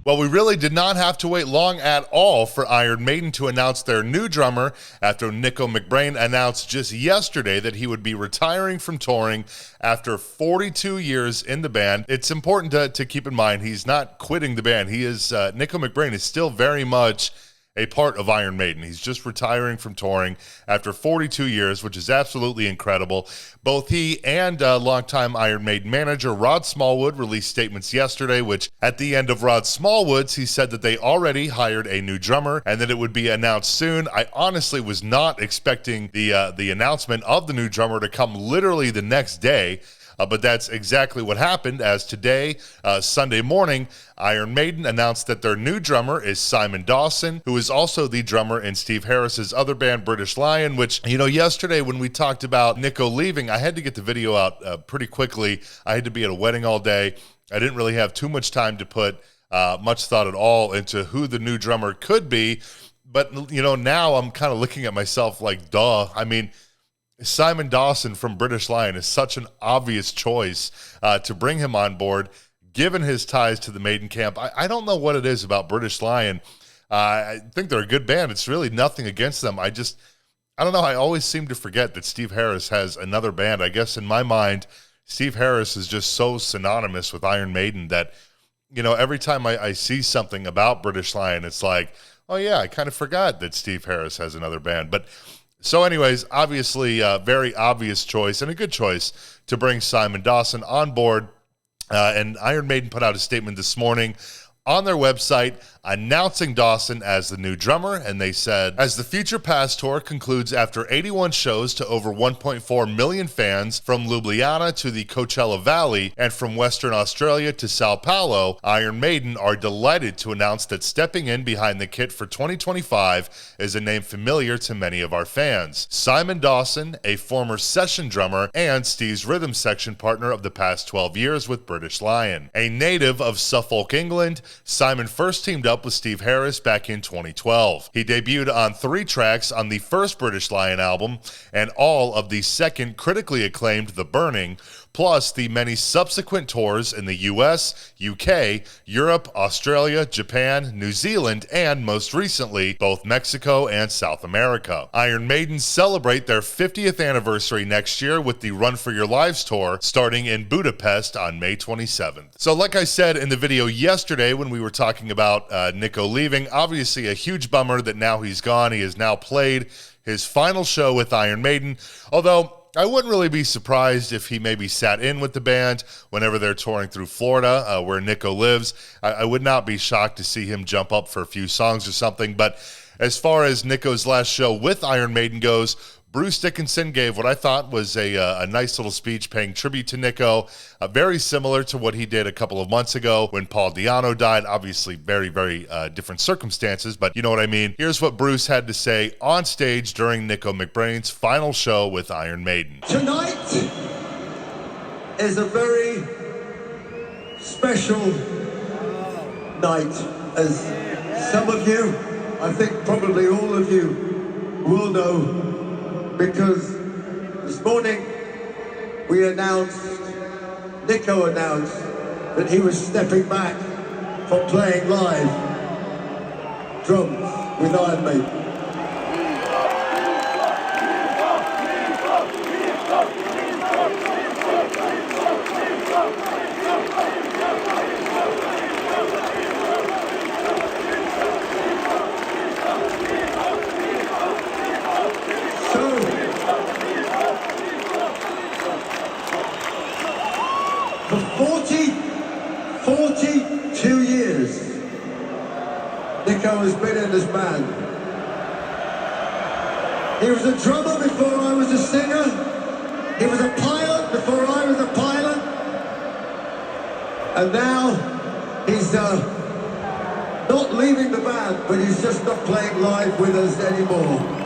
Well, we really did not have to wait long at all for Iron Maiden to announce their new drummer after Nicko McBrain announced just yesterday that he would be retiring from touring after 42 years in the band. It's important to keep in mind he's not quitting the band. He is Nicko McBrain is still very much a part of Iron Maiden. He's just retiring from touring after 42 years, which is absolutely incredible. Both he and longtime Iron Maiden manager Rod Smallwood released statements yesterday, which at the end of Rod Smallwood's, he said that they already hired a new drummer and that it would be announced soon. I honestly was not expecting the announcement of the new drummer to come literally the next day. But that's exactly what happened, as today, Sunday morning, Iron Maiden announced that their new drummer is Simon Dawson, who is also the drummer in Steve Harris's other band, British Lion, which, you know, yesterday when we talked about Nicko leaving, I had to get the video out pretty quickly. I had to be at a wedding all day. I didn't really have too much time to put much thought at all into who the new drummer could be. But, you know, now I'm kind of looking at myself like, duh. I mean, Simon Dawson from British Lion is such an obvious choice to bring him on board, given his ties to the Maiden camp. I don't know what it is about British Lion. I think they're a good band. It's really nothing against them. I don't know. I always seem to forget that Steve Harris has another band. I guess in my mind, Steve Harris is just so synonymous with Iron Maiden that, you know, every time I see something about British Lion, it's like, oh yeah, I kind of forgot that Steve Harris has another band. But so anyways, obviously a very obvious choice and a good choice to bring Simon Dawson on board. And Iron Maiden put out a statement this morning on their website announcing Dawson as the new drummer, and they said, as the Future Past tour concludes after 81 shows to over 1.4 million fans from Ljubljana to the Coachella Valley and from Western Australia to Sao Paulo, Iron Maiden are delighted to announce that stepping in behind the kit for 2025 is a name familiar to many of our fans. Simon Dawson, a former session drummer and Steve's rhythm section partner of the past 12 years with British Lion. A native of Suffolk, England, Simon first teamed up with Steve Harris back in 2012. He debuted on 3 tracks on the first British Lion album and all of the second critically acclaimed The Burning, plus the many subsequent tours in the US, UK, Europe, Australia, Japan, New Zealand, and most recently, both Mexico and South America. Iron Maiden celebrate their 50th anniversary next year with the Run for Your Lives tour starting in Budapest on May 27th. So like I said in the video yesterday when we were talking about Nicko leaving, obviously a huge bummer that now he's gone. He has now played his final show with Iron Maiden, although I wouldn't really be surprised if he maybe sat in with the band whenever they're touring through Florida, where Nicko lives. I would not be shocked to see him jump up for a few songs or something. But as far as Nicko's last show with Iron Maiden goes, Bruce Dickinson gave what I thought was a nice little speech paying tribute to Nicko, very similar to what he did a couple of months ago when Paul Di'Anno died. Obviously, very, very different circumstances, but you know what I mean. Here's what Bruce had to say on stage during Nicko McBrain's final show with Iron Maiden. Tonight is a very special night, as some of you, I think probably all of you, will know, because this morning Nicko announced that he was stepping back from playing live drums with Iron Maiden. For 42 years, Nicko has been in this band. He was a drummer before I was a singer. He was a pilot before I was a pilot. And now he's not leaving the band, but he's just not playing live with us anymore.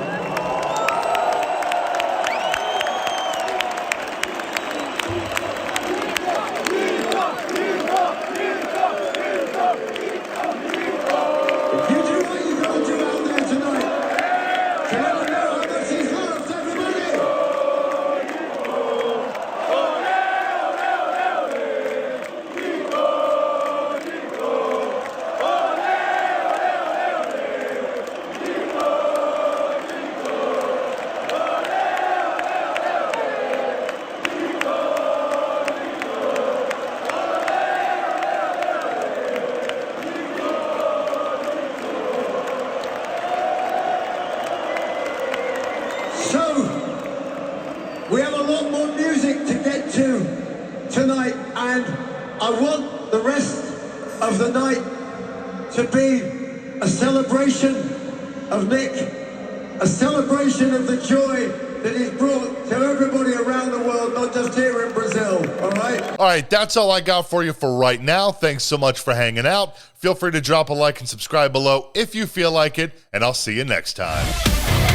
of the night to be a celebration of Nick, a celebration of the joy that he's brought to everybody around the world, not just here in Brazil, all right? All right, that's all I got for you for right now. Thanks so much for hanging out. Feel free to drop a like and subscribe below if you feel like it, and I'll see you next time.